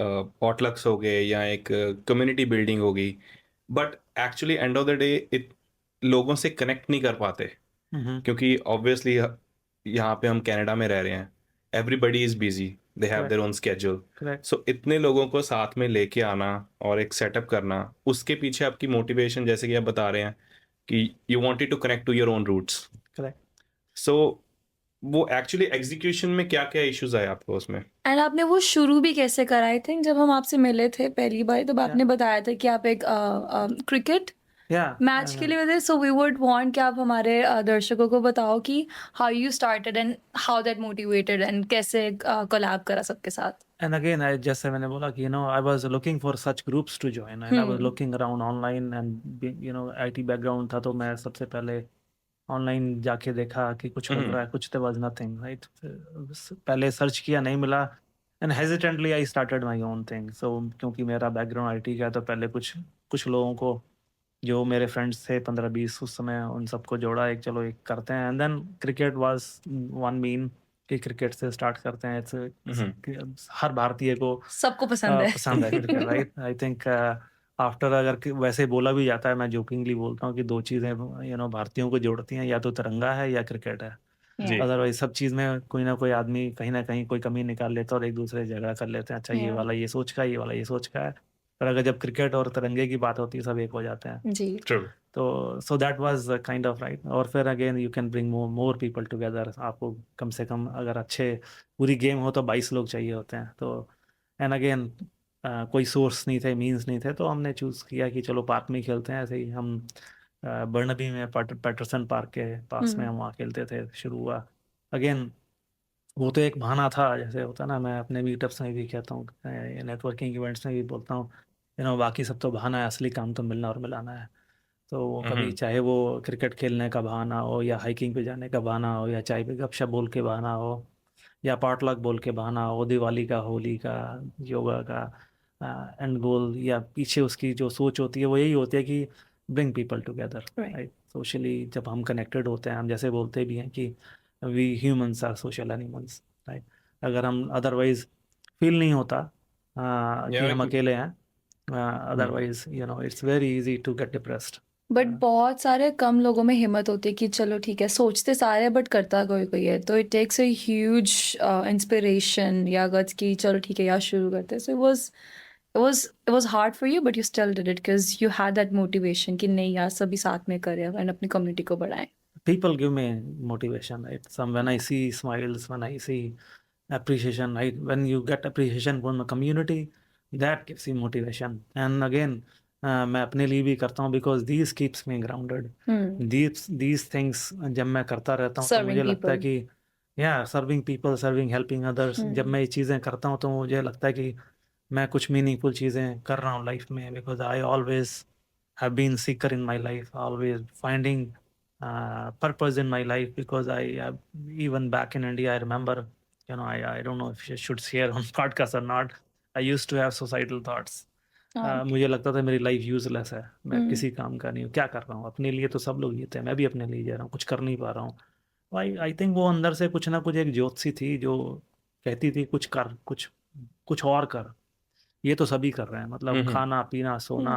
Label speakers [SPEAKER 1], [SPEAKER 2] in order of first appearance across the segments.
[SPEAKER 1] Potlucks हो गए या एक कम्युनिटी बिल्डिंग हो गई, but actually end of the day लोगों से कनेक्ट नहीं कर पाते,
[SPEAKER 2] Mhm.
[SPEAKER 1] क्योंकि ऑब्वियसली यहाँ पे हम कनाडा में रह रहे हैं, everybody is busy, they have
[SPEAKER 2] Correct.
[SPEAKER 1] Their own schedule.
[SPEAKER 2] Correct.
[SPEAKER 1] सो इतने लोगों को साथ में लेके आना और एक सेटअप करना, उसके पीछे आपकी मोटिवेशन, जैसे कि आप बता रहे हैं कि you wanted to connect to your own roots.
[SPEAKER 2] Correct.
[SPEAKER 1] So वो एक्चुअली एग्जीक्यूशन में क्या क्या इश्यूज आए आपको उसमें?
[SPEAKER 3] एंड आपने वो शुरू भी कैसे करा? आई थिंक जब हम आपसे मिले थे पहली बार तब
[SPEAKER 2] Yeah.
[SPEAKER 3] आपने बताया था कि आप एक क्रिकेट
[SPEAKER 2] Yeah.
[SPEAKER 3] मैच के लिए मिले, सो वी वुड वांट कि आप हमारे दर्शकों को बताओ कि how you started and how that motivated and कैसे कोलैब करा सबके साथ।
[SPEAKER 2] And again, I just मैंने बोला कि I was looking for such groups to join, and I was looking around online, and IT background था, तो मैं सबसे पहले ऑनलाइन जाके देखा कि कुछ मिल रहा है, कुछ there was nothing, right? पहले सर्च किया, नहीं मिला, and hesitantly I started my own thing. So क्योंकि मेरा बैकग्राउंड IT का है, तो पहले कुछ लोगों को जो मेरे फ्रेंड्स थे 15-20 उस समय, उन सबको जोड़ा, एक चलो एक करते हैं, and then cricket was one mean कि क्रिकेट से स्टार्ट करते हैं। हर भारतीय को
[SPEAKER 3] सबको पसंद है।
[SPEAKER 2] पसंद है cricket, right? I think after, अगर वैसे बोला भी जाता है, मैं जोकिंगली बोलता हूँ कि दो चीज़ें भारतीयों को जोड़ती हैं, या तो तिरंगा है या क्रिकेट है।
[SPEAKER 1] जी।
[SPEAKER 2] अदरवाइज सब चीज़ में कोई ना कोई आदमी कहीं ना कहीं कोई कमी निकाल लेता है और एक दूसरे से झगड़ा कर लेते हैं, अच्छा ये
[SPEAKER 3] Yeah.
[SPEAKER 2] वाला ये सोच का है, ये वाला ये सोच का है, पर अगर जब क्रिकेट और तिरंगे की बात होती है, सब एक हो जाते हैं।
[SPEAKER 3] जी।
[SPEAKER 1] ट्रू।
[SPEAKER 2] तो so that was kind of right. और फिर again you can bring more people together. आपको कम से कम, अगर अच्छे पूरी गेम हो तो 22 लोग चाहिए होते हैं। तो एंड अगेन कोई सोर्स नहीं थे, मींस नहीं थे, तो हमने चूज़ किया कि चलो पार्क में ही खेलते हैं। ऐसे ही हम बर्नबी में पैटरसन पार्क के पास में हम वहाँ खेलते थे, शुरू हुआ। अगेन वो तो एक बहाना था, जैसे होता है ना, मैं अपने मीटअप्स में भी कहता हूँ, नेटवर्किंग इवेंट्स में भी बोलता हूँ, बाकी सब तो बहाना है, असली काम तो मिलना और मिलाना है। तो वो कभी चाहे वो क्रिकेट खेलने का बहाना हो, या हाइकिंग पे जाने का बहाना हो, या चाय पे गपशप बोल के बहाना हो, या पॉटलक बोल के बहाना हो, दिवाली का, होली का, योगा का, एंड गोल, या पीछे उसकी जो सोच होती है वो यही होती है कि bring people together,
[SPEAKER 3] Right.
[SPEAKER 2] Right? Socially जब हम कनेक्टेड होते हैं, हम जैसे बोलते भी हैं कि we humans are social animals, right? अगर हम अदरवाइज फील नहीं होता कि हम अकेले हैं, otherwise it's very easy to get depressed.
[SPEAKER 3] But बहुत सारे कम लोगों में हिम्मत होती है कि चलो ठीक है, सोचते सारे बट करता कोई कोई है, तो it takes a huge inspiration या गट्स की चलो ठीक है यार शुरू करते हैं। सो it was hard for you but you still did it because you had that motivation कि नहीं यार सभी साथ में करें और अपनी कम्युनिटी को बढ़ाएं।
[SPEAKER 2] People give me motivation, right? When I see smiles, when I see appreciation, right? When you get appreciation from the community, that gives you motivation. And again, मैं अपने लिए भी करता हूँ, because these keeps me grounded. These things जब मैं करता रहता हूँ, तो
[SPEAKER 3] Serving
[SPEAKER 2] मुझे लगता है
[SPEAKER 3] people.
[SPEAKER 2] कि serving people, serving, helping others, जब मैं ये चीज़ें करता हूँ, तो मुझे लगता है कि मैं कुछ मीनिंगफुल चीज़ें कर रहा हूँ लाइफ में, because I always have been seeker in my life, always finding purpose in my life, because I even back in India, I remember, I don't know if I should share on podcast or not. I used to have suicidal thoughts. मुझे लगता था मेरी life useless है, मैं किसी काम का नहीं हूँ, क्या कर रहा हूँ अपने लिए, तो सब लोग जीते हैं, मैं भी अपने लिए जा रहा हूँ, कुछ कर नहीं पा रहा हूँ। आई थिंक वो अंदर से कुछ ना कुछ एक ज्योत सी थी जो कहती थी कुछ कर, कुछ कुछ और कर, ये तो सभी कर रहे हैं, मतलब खाना पीना सोना,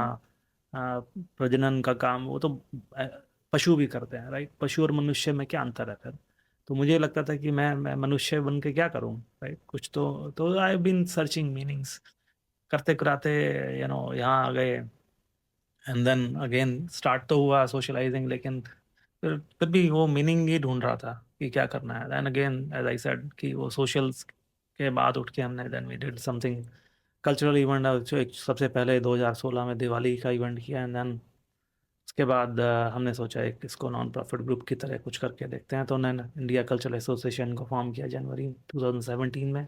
[SPEAKER 2] प्रजनन का काम, वो तो पशु भी करते हैं, राइट? पशु और मनुष्य में क्या अंतर है फिर? तो मुझे लगता था कि मैं मनुष्य बन के क्या करूं, राइट? कुछ तो I have been searching meanings, करते कराते यहाँ आ गए, एंड देन अगेन स्टार्ट तो हुआ सोशलाइजिंग, लेकिन फिर भी वो मीनिंग ही ढूंढ रहा था कि क्या करना है। Then again as I said कि वो सोशल्स के बाद उठ के हमने then we did something cultural event, जो एक सबसे पहले 2016 में दिवाली का इवेंट किया, एंड देन उसके बाद हमने सोचा एक इसको नॉन प्रॉफिट ग्रुप की तरह कुछ करके देखते हैं, तो उन्होंने इंडिया कल्चरल एसोसिएशन को फॉर्म किया जनवरी 2017 में,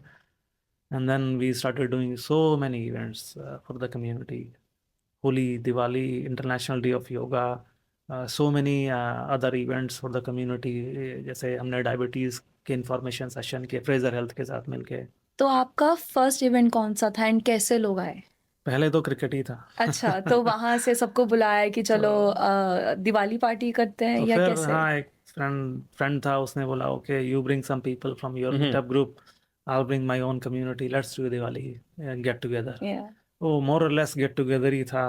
[SPEAKER 2] and then we started doing so many events for the community, Holi, Diwali, international day of yoga, so many other events for the community. जैसे हमने डायबिटीज़ के इंफॉर्मेशन सेशन किए फ्रेजर हेल्थ के साथ मिलके।
[SPEAKER 3] तो आपका फर्स्ट इवेंट कौन सा था एंड कैसे लोग आए?
[SPEAKER 2] पहले तो क्रिकेट ही था।
[SPEAKER 3] अच्छा, तो वहां से सबको बुलाया कि चलो दिवाली पार्टी करते हैं
[SPEAKER 2] तो
[SPEAKER 3] या
[SPEAKER 2] फिर
[SPEAKER 3] कैसे?
[SPEAKER 2] हाँ, एक फ्रेंड था, उसने बोला okay you bring some people from your meetup group, I'll bring my own community, let's do Diwali and get together.
[SPEAKER 3] Yeah.
[SPEAKER 2] वो more or less get together ही था.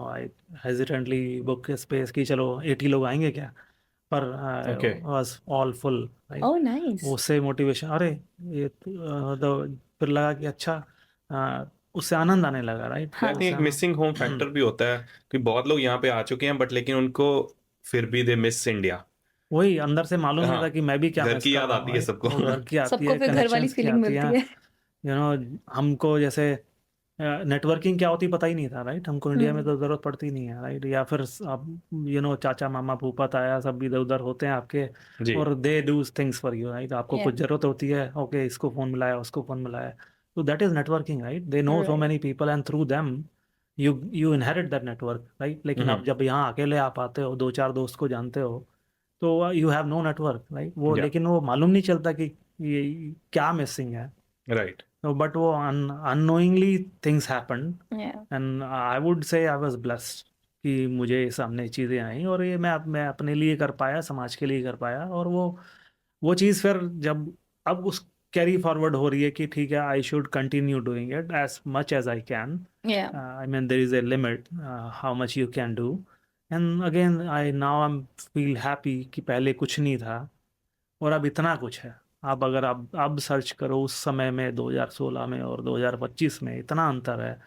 [SPEAKER 2] I hesitantly book a space कि चलो 80 लोग आएंगे क्या, पर
[SPEAKER 1] Okay.
[SPEAKER 2] was all full, right?
[SPEAKER 3] Oh, nice.
[SPEAKER 2] उससे motivation, अरे ये फिर लगा कि अच्छा, उससे आनंद आने लगा, राइट?
[SPEAKER 1] आई थिंक एक मिसिंग होम फैक्टर भी होता है कि बहुत लोग यहाँ पे आ चुके हैं बट लेकिन उनको फिर भी दे मिस इंडिया.
[SPEAKER 2] वही अंदर से मालूम नहीं
[SPEAKER 1] हाँ,
[SPEAKER 2] था कि मैं भी क्या
[SPEAKER 1] घर
[SPEAKER 2] miss
[SPEAKER 1] की
[SPEAKER 2] कर
[SPEAKER 1] याद
[SPEAKER 2] रहा
[SPEAKER 1] आती
[SPEAKER 2] हूँ,
[SPEAKER 1] है
[SPEAKER 2] right?
[SPEAKER 1] सबको.
[SPEAKER 2] वो घर की आती
[SPEAKER 3] सबको
[SPEAKER 2] है,
[SPEAKER 3] फिर घर वाली
[SPEAKER 2] connections की
[SPEAKER 3] फीलिंग
[SPEAKER 2] आती
[SPEAKER 3] मिलती
[SPEAKER 2] है.
[SPEAKER 3] है.
[SPEAKER 2] हमको जैसे नेटवर्किंग क्या होती पता ही नहीं था, राइट? हमको इंडिया में
[SPEAKER 3] हम्म.
[SPEAKER 2] तो जरूरत पड़ती नहीं है, राइट? या फिर अब चाचा मामा फूफा ताया सब इधर उधर होते हैं आपके,
[SPEAKER 1] जी.
[SPEAKER 2] और they do things for you, right? आपको
[SPEAKER 3] Yeah.
[SPEAKER 2] कुछ जरूरत होती है, ओके इसको फोन मिलाया, उसको फोन मिलाया, तो that is networking, right? They know so
[SPEAKER 3] Right.
[SPEAKER 2] Many people and through them you inherit that network, right? लेकिन आप जब यहाँ अकेले आप आते हो, 2-4 दोस्त को जानते हो, तो you have no network, right? वो
[SPEAKER 1] Yeah.
[SPEAKER 2] लेकिन वो मालूम नहीं चलता कि ये क्या मिसिंग है.
[SPEAKER 1] राइट.
[SPEAKER 2] But वो unknowingly things happened,
[SPEAKER 3] Yeah.
[SPEAKER 2] and I would say I was blessed कि मुझे सामने चीज़ें आई, और ये मैं अपने लिए कर पाया, समाज के लिए कर पाया, और वो चीज़ फिर जब अब उस कैरी फॉरवर्ड हो रही है कि ठीक है, I should continue doing it as much as I can.
[SPEAKER 3] Yeah.
[SPEAKER 2] I mean there is a limit how much you can do, and again I'm feel happy कि पहले कुछ नहीं था और अब इतना कुछ है. आप अगर अब सर्च करो उस समय में 2016 में और 2025 में इतना अंतर है.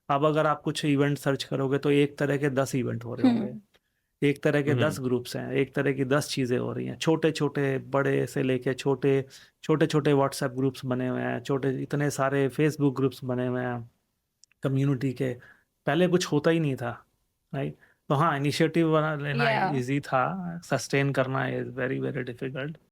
[SPEAKER 2] अब अगर आप कुछ इवेंट सर्च करोगे तो एक तरह के 10 इवेंट हो रहे होंगे, एक तरह के 10 ग्रुप्स हैं, एक तरह की 10 चीज़ें हो रही हैं, छोटे छोटे बड़े से लेके छोटे छोटे व्हाट्सएप ग्रुप्स बने हुए हैं, छोटे इतने सारे फेसबुक ग्रुप्स बने हुए हैं कम्युनिटी के. पहले कुछ होता ही नहीं था, राइट? तो हाँ, इनिशिएटिव लेना
[SPEAKER 3] Yeah.
[SPEAKER 2] इजी था, सस्टेन करना इज वेरी वेरी डिफिकल्ट.